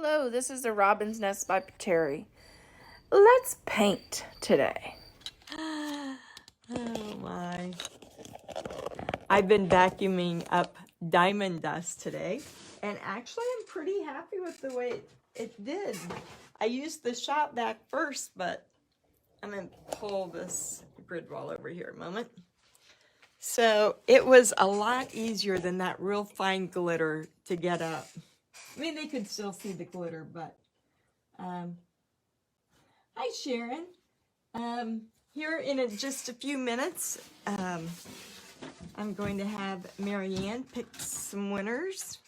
Hello, this is the Robin's Nest by Terry. Let's paint today. Oh my. I've been vacuuming up diamond dust today, and actually I'm pretty happy with the way it did. I used the shop vac first, but I'm going to pull this grid wall over here a moment. So it was a lot easier than that real fine glitter to get up. I mean, they could still see the glitter, but hi Sharon. Here in just a few minutes, I'm going to have Marianne pick some winners.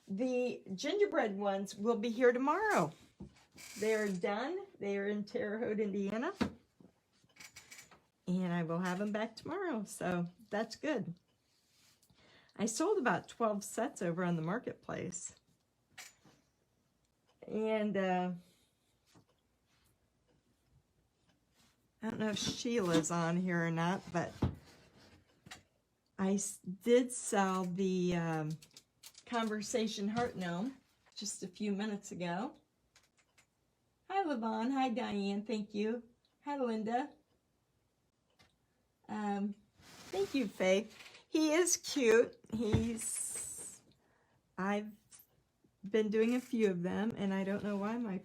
The gingerbread ones will be here tomorrow. They're done. They are in Terre Haute, Indiana. And I will have them back tomorrow, so that's good. I sold about 12 sets over on the marketplace. And I don't know if Sheila's on here or not, but I did sell the Conversation Heart Gnome just a few minutes ago. Hi, Levon. Hi, Diane. Thank you. Hi, Linda. Thank you, Faith. He is cute. I've been doing a few of them, and I don't know why my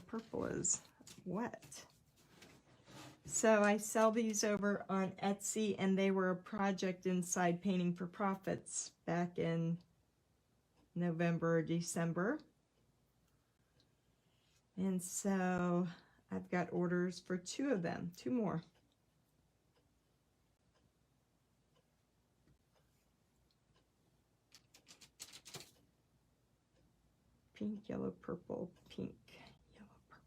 purple is wet. So I sell these over on Etsy, and they were a project inside Painting for Profits back in November or December. And so I've got orders for 2 of them, 2 more. Pink, yellow, purple, pink, yellow, purple.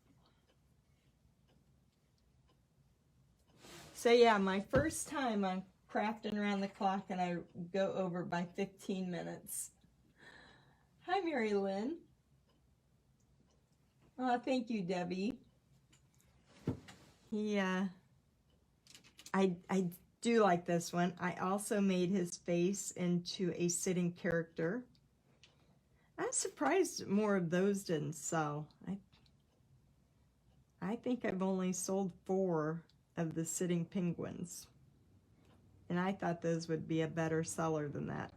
So yeah, my first time on crafting around the clock, and I go over by 15 minutes. Hi, Mary Lynn. Oh, thank you, Debbie. I do like this one. I also made his face into a sitting character. I'm surprised more of those didn't sell. I think I've only sold 4 of the sitting penguins. And I thought those would be a better seller than that.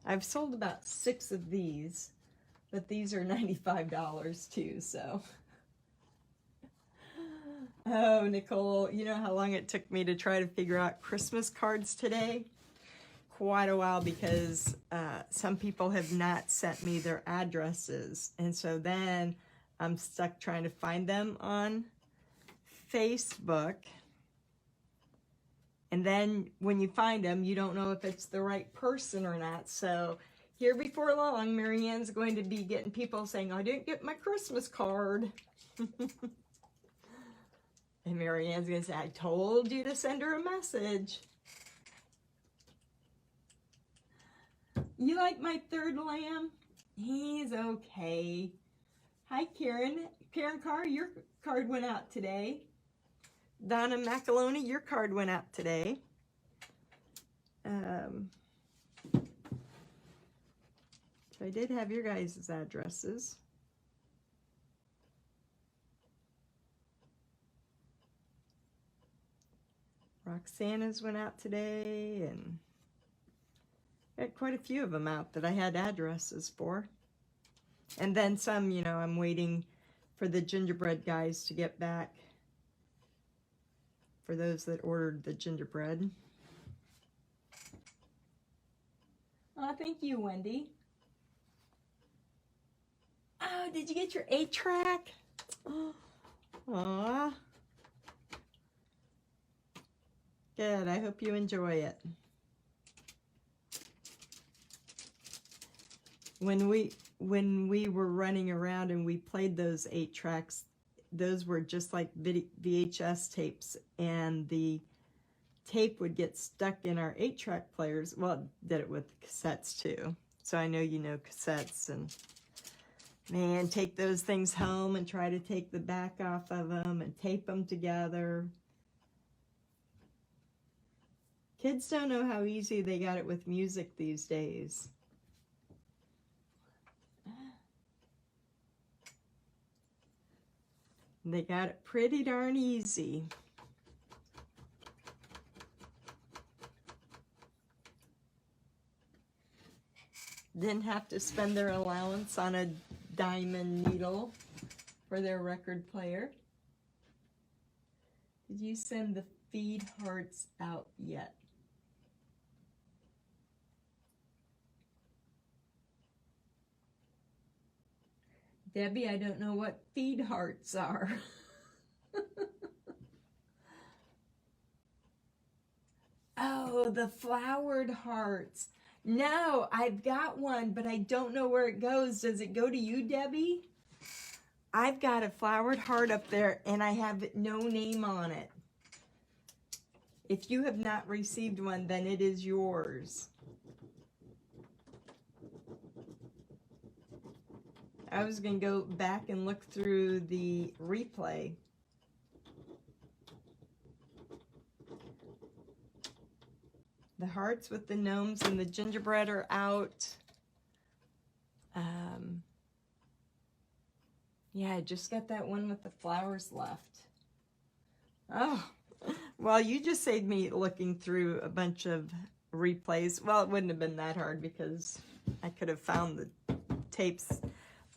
I've sold about 6 of these, but these are $95 too, so. Oh, Nicole, you know how long it took me to try to figure out Christmas cards today? Quite a while, because some people have not sent me their addresses, and so then I'm stuck trying to find them on Facebook, and then when you find them, you don't know if it's the right person or not. So here before long, Marianne's going to be getting people saying, I didn't get my Christmas card. And Marianne's going to say, I told you to send her a message. You like my third lamb? He's okay. Hi, Karen. Karen Carr, your card went out today. Donna Macaloni, your card went out today. So I did have your guys' addresses. Roxana's went out today, and I had quite a few of them out that I had addresses for. And then some, you know, I'm waiting for the gingerbread guys to get back, for those that ordered the gingerbread. Oh, thank you, Wendy. Oh, did you get your 8-track? Aw. Good, I hope you enjoy it. When we were running around and we played those 8-tracks, those were just like VHS tapes, and the tape would get stuck in our 8-track players. Well, did it with cassettes too. So I know you know cassettes, and man, take those things home and try to take the back off of them and tape them together. Kids don't know how easy they got it with music these days. They got it pretty darn easy. Didn't have to spend their allowance on a diamond needle for their record player. Did you send the feed hearts out yet? Debbie, I don't know what feed hearts are. Oh, the flowered hearts. No, I've got one, but I don't know where it goes. Does it go to you, Debbie? I've got a flowered heart up there, and I have no name on it. If you have not received one, then it is yours. I was going to go back and look through the replay. The hearts with the gnomes and the gingerbread are out. Yeah, I just got that one with the flowers left. Oh, well, you just saved me looking through a bunch of replays. Well, it wouldn't have been that hard because I could have found the tapes.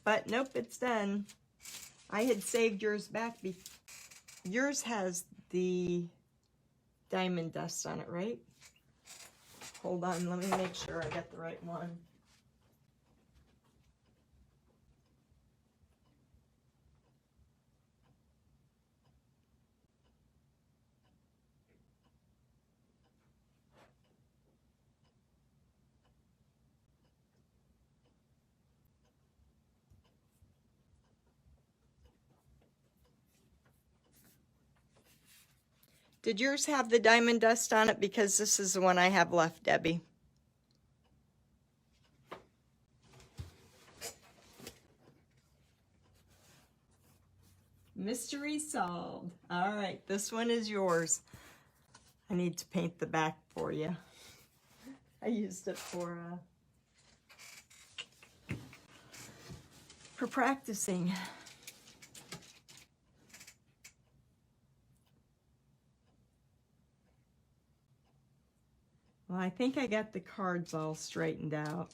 But nope, it's done. I had saved yours back. Yours has the diamond dust on it, right? Hold on, let me make sure I got the right one. Did yours have the diamond dust on it? Because this is the one I have left, Debbie. Mystery solved. All right, this one is yours. I need to paint the back for you. I used it for practicing. Well, I think I got the cards all straightened out.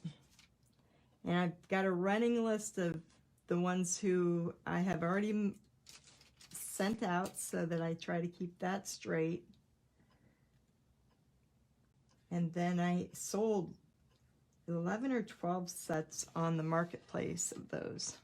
And I've got a running list of the ones who I have already sent out so that I try to keep that straight. And then I sold 11 or 12 sets on the marketplace of those.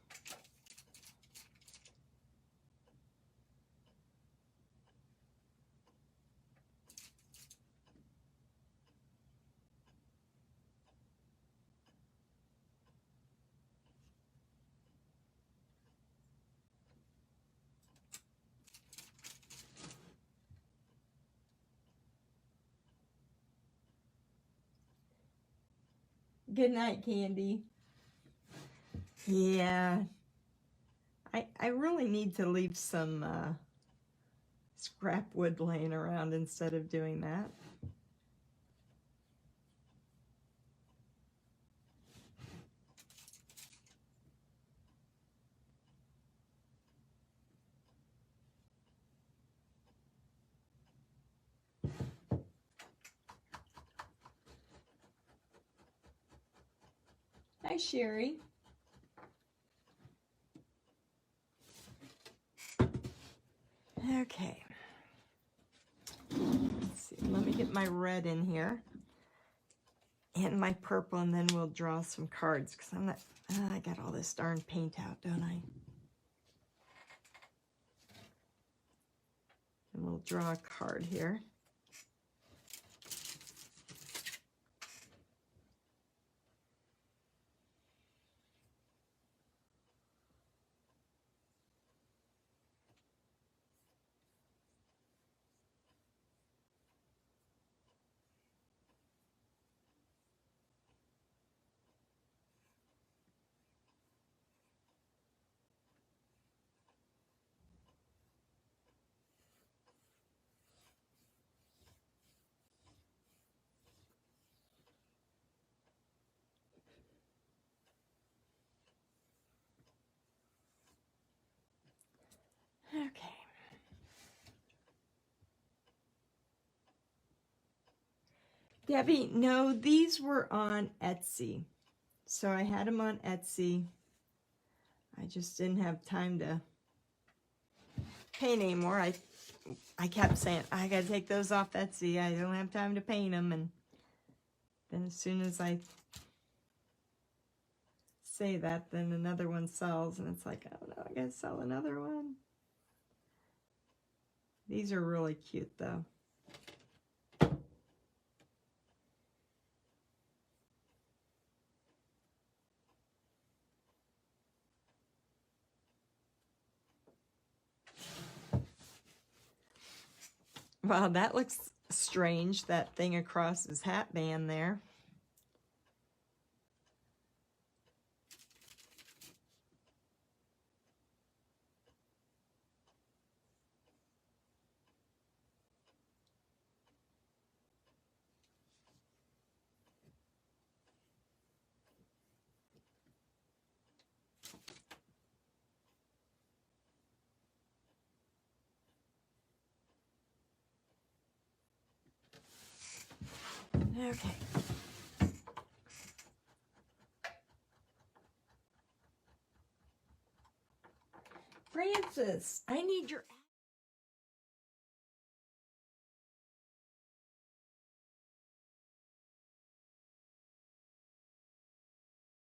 Good night, Candy. Yeah, I really need to leave some scrap wood laying around instead of doing that. Hi, Sherry. Okay. Let's see. Let me get my red in here and my purple, and then we'll draw some cards because I'm not. I got all this darn paint out, don't I? And we'll draw a card here. Okay. Debbie, no, these were on Etsy. So I had them on Etsy. I just didn't have time to paint anymore. I kept saying, I gotta take those off Etsy. I don't have time to paint them. And then as soon as I say that, then another one sells. And it's like, oh no, I gotta sell another one. These are really cute though. Wow, that looks strange, that thing across his hat band there. Okay. Francis, I need your